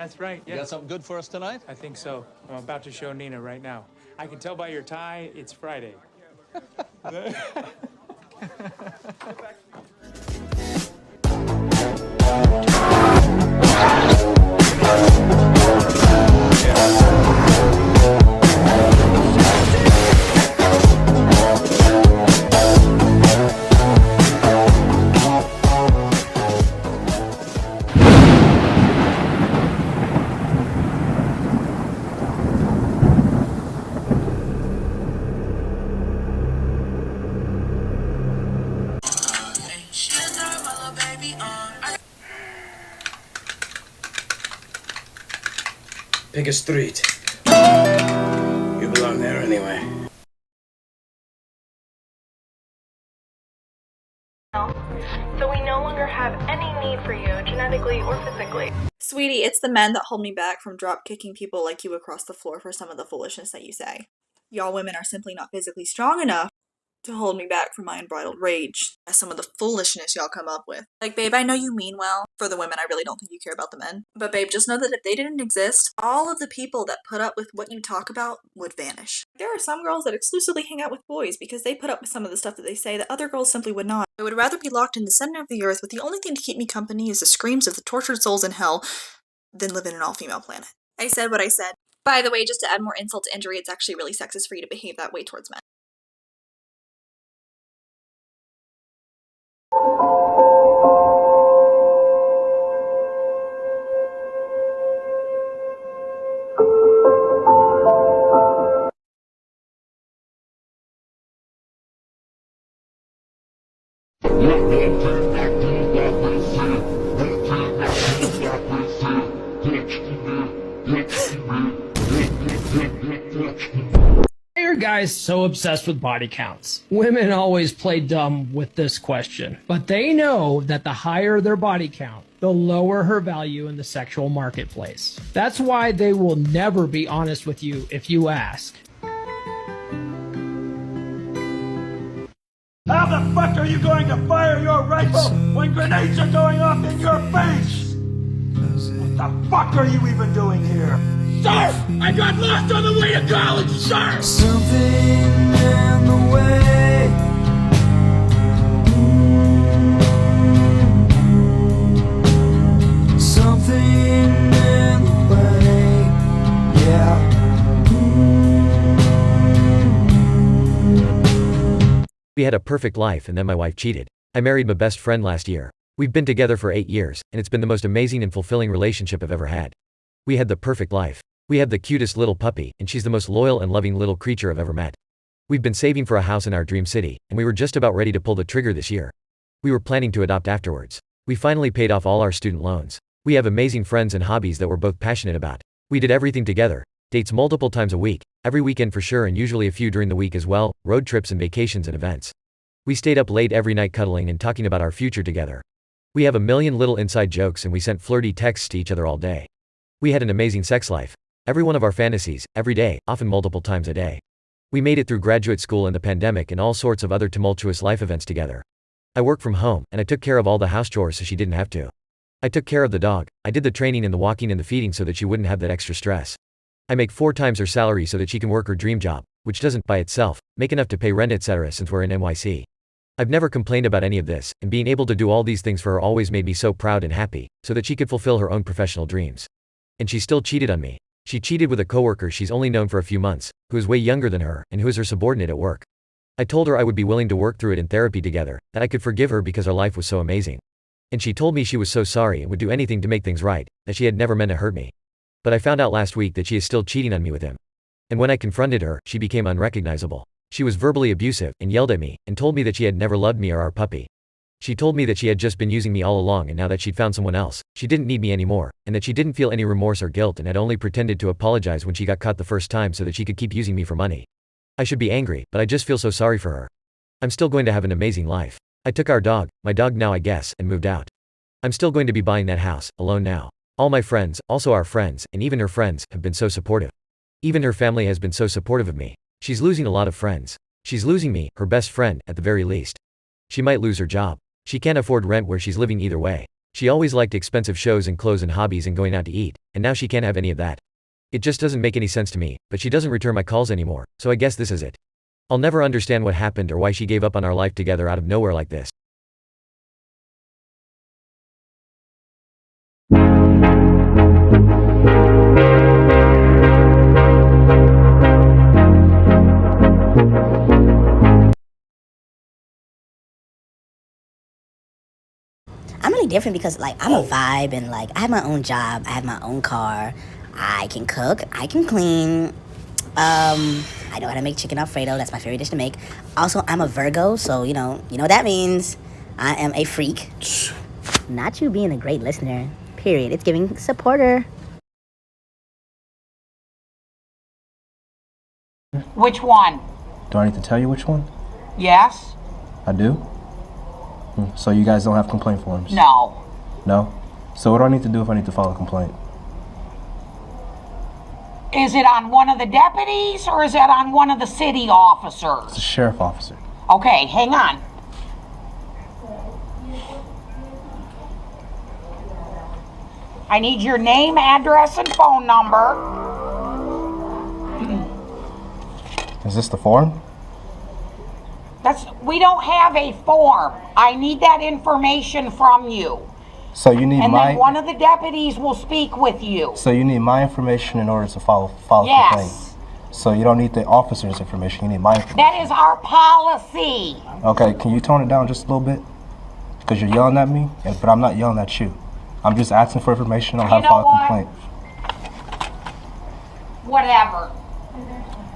That's right, You yeah. got something good for us tonight? I think so. I'm about to show Nina right now. I can tell by your tie, it's Friday. Pick a street. You belong there anyway. So we no longer have any need for you, genetically or physically. Sweetie, it's the men that hold me back from drop kicking people like you across the floor for some of the foolishness that you say. Y'all women are simply not physically strong enough to hold me back from my unbridled rage. That's some of the foolishness y'all come up with. Like, babe, I know you mean well. For the women, I really don't think you care about the men. But babe, just know that if they didn't exist, all of the people that put up with what you talk about would vanish. There are some girls that exclusively hang out with boys because they put up with some of the stuff that they say that other girls simply would not. I would rather be locked in the center of the earth with the only thing to keep me company is the screams of the tortured souls in hell than live in an all-female planet. I said what I said. By the way, just to add more insult to injury, it's actually really sexist for you to behave that way towards men. Why are guys so obsessed with body counts? Women always play dumb with this question, but they know that the higher their body count, the lower her value in the sexual marketplace. That's why they will never be honest with you if you ask. How the fuck are you going to fire your rifle when grenades are going off in your face? What the fuck are you even doing here? Sir! I got lost on the way to college, sir! Something in the way. Something in the way. Yeah. We had a perfect life and then my wife cheated. I married my best friend last year. We've been together for 8 years, and it's been the most amazing and fulfilling relationship I've ever had. We had the perfect life. We have the cutest little puppy, and she's the most loyal and loving little creature I've ever met. We've been saving for a house in our dream city, and we were just about ready to pull the trigger this year. We were planning to adopt afterwards. We finally paid off all our student loans. We have amazing friends and hobbies that we're both passionate about. We did everything together. Dates multiple times a week, every weekend for sure, and usually a few during the week as well, road trips and vacations and events. We stayed up late every night cuddling and talking about our future together. We have a million little inside jokes and we sent flirty texts to each other all day. We had an amazing sex life. Every one of our fantasies, every day, often multiple times a day. We made it through graduate school and the pandemic and all sorts of other tumultuous life events together. I work from home, and I took care of all the house chores so she didn't have to. I took care of the dog. I did the training and the walking and the feeding so that she wouldn't have that extra stress. I make 4 times her salary so that she can work her dream job, which doesn't, by itself, make enough to pay rent etc. since we're in NYC. I've never complained about any of this, and being able to do all these things for her always made me so proud and happy, so that she could fulfill her own professional dreams. And she still cheated on me. She cheated with a coworker she's only known for a few months, who is way younger than her, and who is her subordinate at work. I told her I would be willing to work through it in therapy together, that I could forgive her because our life was so amazing. And she told me she was so sorry and would do anything to make things right, that she had never meant to hurt me. But I found out last week that she is still cheating on me with him. And when I confronted her, she became unrecognizable. She was verbally abusive, and yelled at me, and told me that she had never loved me or our puppy. She told me that she had just been using me all along, and now that she'd found someone else, she didn't need me anymore, and that she didn't feel any remorse or guilt and had only pretended to apologize when she got caught the first time so that she could keep using me for money. I should be angry, but I just feel so sorry for her. I'm still going to have an amazing life. I took our dog, my dog now I guess, and moved out. I'm still going to be buying that house, alone now. All my friends, also our friends, and even her friends, have been so supportive. Even her family has been so supportive of me. She's losing a lot of friends. She's losing me, her best friend, at the very least. She might lose her job. She can't afford rent where she's living either way. She always liked expensive shows and clothes and hobbies and going out to eat, and now she can't have any of that. It just doesn't make any sense to me, but she doesn't return my calls anymore, so I guess this is it. I'll never understand what happened or why she gave up on our life together out of nowhere like this. I'm really different because, like, I'm a vibe and, like, I have my own job. I have my own car. I can cook. I can clean. I know how to make chicken Alfredo. That's my favorite dish to make. Also, I'm a Virgo, so, you know what that means. I am a freak. Not you being a great listener. Period. It's giving supporter. Which one? Do I need to tell you which one? Yes? I do? So you guys don't have complaint forms? No. No? So what do I need to do if I need to file a complaint? Is it on one of the deputies or is it on one of the city officers? It's a sheriff officer. Okay, hang on. I need your name, address, and phone number. Is this the form? We don't have a form. I need that information from you. So you need and my... then one of the deputies will speak with you. So you need my information in order to file yes. a complaint? So you don't need the officer's information, you need my information? That is our policy. Okay, can you tone it down just a little bit? Because you're yelling at me, but I'm not yelling at you. I'm just asking for information on how to file a complaint. Whatever.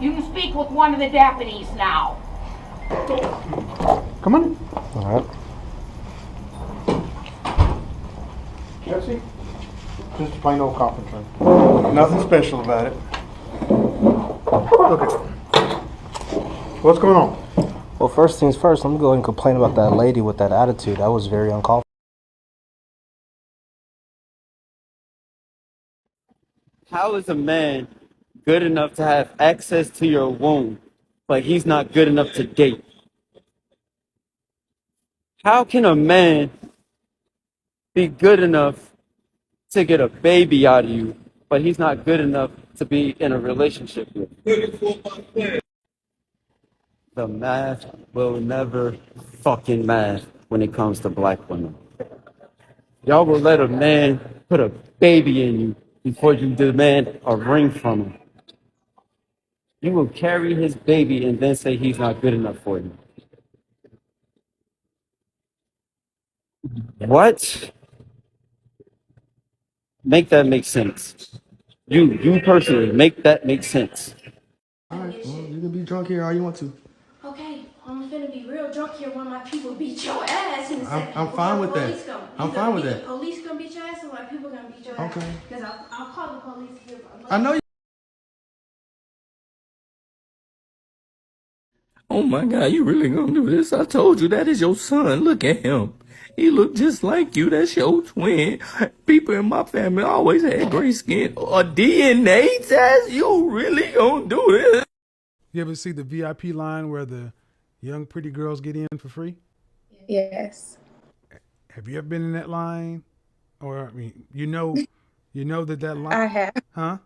You can speak with one of the deputies now. Come on. All right. Jesse? Just plain old carpentry. Nothing special about it. Look at it. What's going on? Well, first things first, let me go ahead and complain about that lady with that attitude. That was very uncalled for. How is a man good enough to have access to your womb, but he's not good enough to date? How can a man be good enough to get a baby out of you, but he's not good enough to be in a relationship with you? The math will never fucking math when it comes to black women. Y'all will let a man put a baby in you before you demand a ring from him. You will carry his baby and then say he's not good enough for you. What? Make that make sense. You personally, make that make sense. Alright, well, you can be drunk here all you want to. Okay, I'm finna be real drunk here when my people beat your ass in a second. I'm fine with that. I'm fine with that. The police gonna beat your ass or my people gonna beat your ass? Okay. Because I'll call the police here. I know you. Oh my God, you really gonna do this? I told you that is your son. Look at him. He look just like you. That's your twin. People in my family always had gray skin. A DNA test? You really gonna do this? You ever see the VIP line where the young pretty girls get in for free? Yes. Have you ever been in that line? Or, I mean, you know that line? I have. Huh?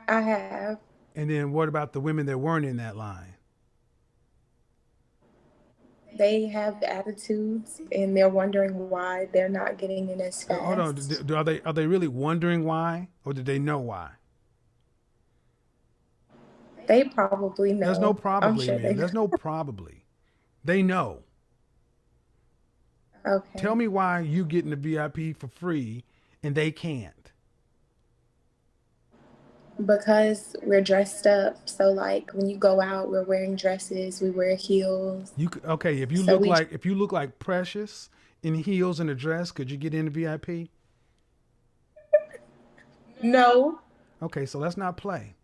I have. And then what about the women that weren't in that line? They have attitudes and they're wondering why they're not getting in as fast. Hold on. Are they really wondering why? Or did they know why? They probably know. There's no probably, sure man. There's no probably. They know. Okay. Tell me why you getting the VIP for free and they can't. Because we're dressed up. So like when you go out, we're wearing dresses, we wear heels. Okay, if you look like Precious in heels and a dress, could you get in the VIP? No. Okay, so let's not play.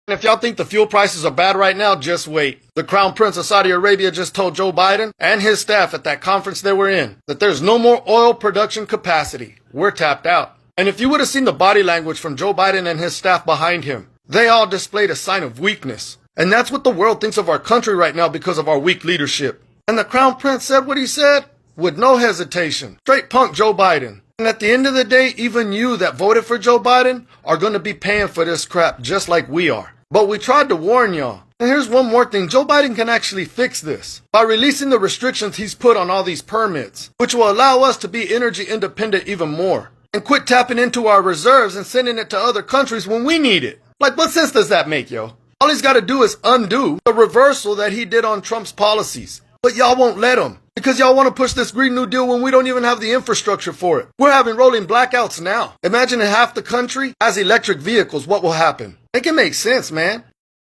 If y'all think the fuel prices are bad right now, just wait. The Crown Prince of Saudi Arabia just told Joe Biden and his staff at that conference they were in that there's no more oil production capacity. We're tapped out. And if you would have seen the body language from Joe Biden and his staff behind him, they all displayed a sign of weakness. And that's what the world thinks of our country right now because of our weak leadership. And the Crown Prince said what he said with no hesitation. Straight punk Joe Biden. And at the end of the day, even you that voted for Joe Biden are going to be paying for this crap just like we are. But we tried to warn y'all. And here's one more thing. Joe Biden can actually fix this by releasing the restrictions he's put on all these permits, which will allow us to be energy independent even more. And quit tapping into our reserves and sending it to other countries when we need it. Like, what sense does that make, yo? All he's got to do is undo the reversal that he did on Trump's policies. But y'all won't let him because y'all want to push this Green New Deal when we don't even have the infrastructure for it. We're having rolling blackouts now. Imagine if half the country has electric vehicles, what will happen? Make it make sense, man.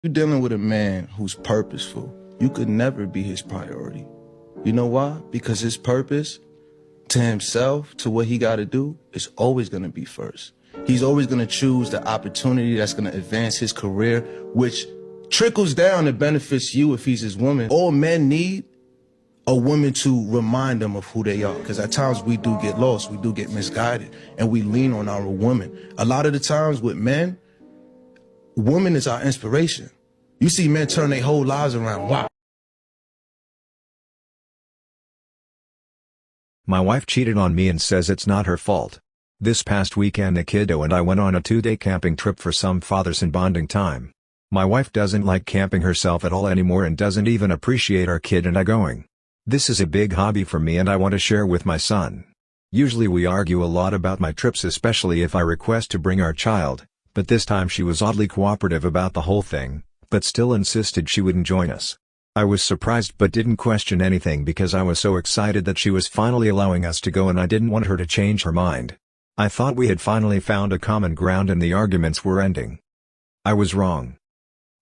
You're dealing with a man who's purposeful. You could never be his priority. You know why? Because his purpose to himself, to what he got to do, is always going to be first. He's always going to choose the opportunity that's going to advance his career, which trickles down and benefits you if he's his woman. All men need a woman to remind them of who they are, because at times we do get lost, we do get misguided, and we lean on our woman. A lot of the times with men, woman is our inspiration. You see men turn their whole lives around. Wow. My wife cheated on me and says it's not her fault. This past weekend the kiddo and I went on a 2-day camping trip for some father-son bonding time. My wife doesn't like camping herself at all anymore and doesn't even appreciate our kid and I going. This is a big hobby for me and I want to share with my son. Usually we argue a lot about my trips, especially if I request to bring our child, but this time she was oddly cooperative about the whole thing, but still insisted she wouldn't join us. I was surprised but didn't question anything because I was so excited that she was finally allowing us to go and I didn't want her to change her mind. I thought we had finally found a common ground and the arguments were ending. I was wrong.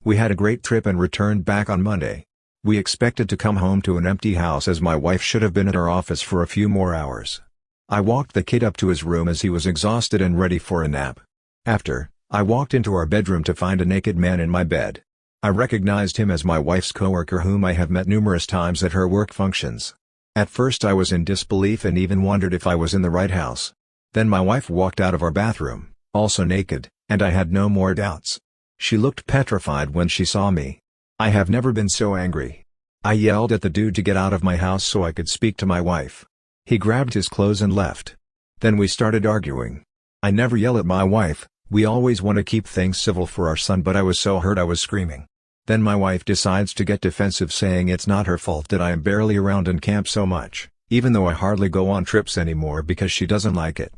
We had a great trip and returned back on Monday. We expected to come home to an empty house as my wife should have been at her office for a few more hours. I walked the kid up to his room as he was exhausted and ready for a nap. After, I walked into our bedroom to find a naked man in my bed. I recognized him as my wife's coworker whom I have met numerous times at her work functions. At first I was in disbelief and even wondered if I was in the right house. Then my wife walked out of our bathroom, also naked, and I had no more doubts. She looked petrified when she saw me. I have never been so angry. I yelled at the dude to get out of my house so I could speak to my wife. He grabbed his clothes and left. Then we started arguing. I never yell at my wife, we always want to keep things civil for our son, but I was so hurt I was screaming. Then my wife decides to get defensive, saying it's not her fault that I am barely around and camp so much, even though I hardly go on trips anymore because she doesn't like it.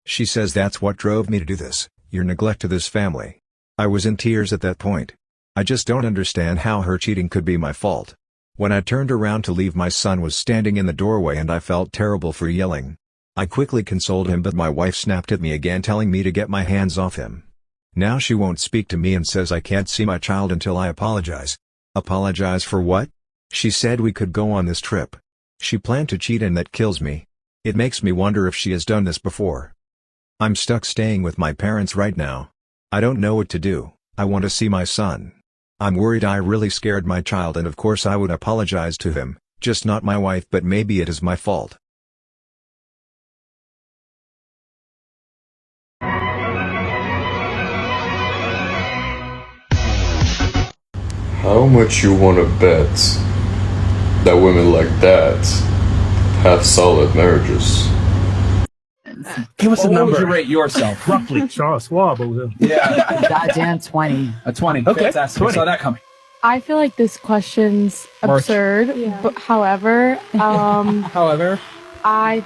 She says that's what drove me to do this, your neglect to this family. I was in tears at that point. I just don't understand how her cheating could be my fault. When I turned around to leave, my son was standing in the doorway and I felt terrible for yelling. I quickly consoled him, but my wife snapped at me again, telling me to get my hands off him. Now she won't speak to me and says I can't see my child until I apologize. Apologize for what? She said we could go on this trip. She planned to cheat and that kills me. It makes me wonder if she has done this before. I'm stuck staying with my parents right now. I don't know what to do. I want to see my son. I'm worried I really scared my child, and of course I would apologize to him, just not my wife, but maybe it is my fault. How much you wanna bet that women like that have solid marriages? Give us a number. What would you rate yourself? Roughly. Charles Schwab over there. Yeah. Goddamn 20. A 20. Okay. Fantastic. 20. Saw that coming. I feel like this question's absurd, but however, I,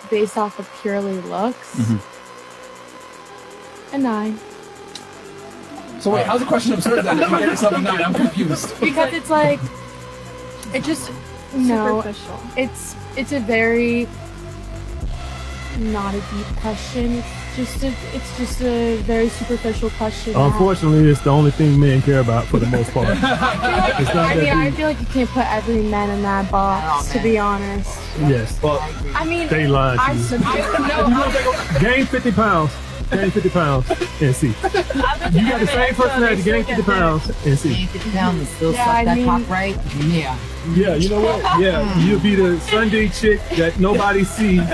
based off of purely looks, a 9. So wait, how's the question absurd then? If you get yourself a 9, I'm confused. Because it's like, it just, no, it's a very, not a deep question. It's just a very superficial question. Unfortunately, it's the only thing men care about for the most part. I feel like you can't put every man in that box, to be honest. Yes. Well, I mean, they lying to you. Gain 50 pounds. gain 50 pounds, and see. You got the same personality, gain 50 pounds, and see. Gain 50 pounds and still suck that cock right? Yeah. Yeah, you know what? Yeah, you'll be the Sunday chick that nobody sees. I'm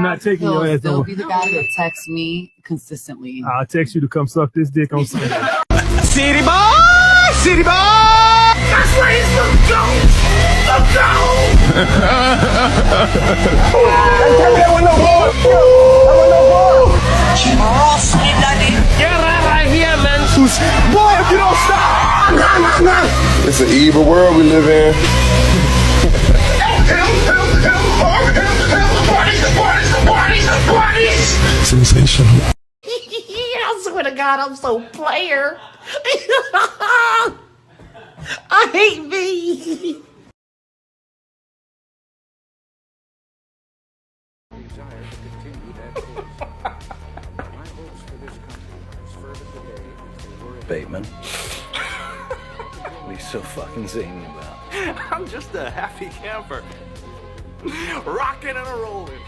not taking your ass They'll over. be the guy that texts me consistently. I'll text you to come suck this dick on Sunday. City boy! City boy! That's where he's gonna go! Let's go! Get right here, man! Boy, if you don't stop! It's an evil world we live in. Sensational. I swear to God, I'm so player. I hate me. Bateman. What are you so fucking zany about? I'm just a happy camper. Rocking and a rolling.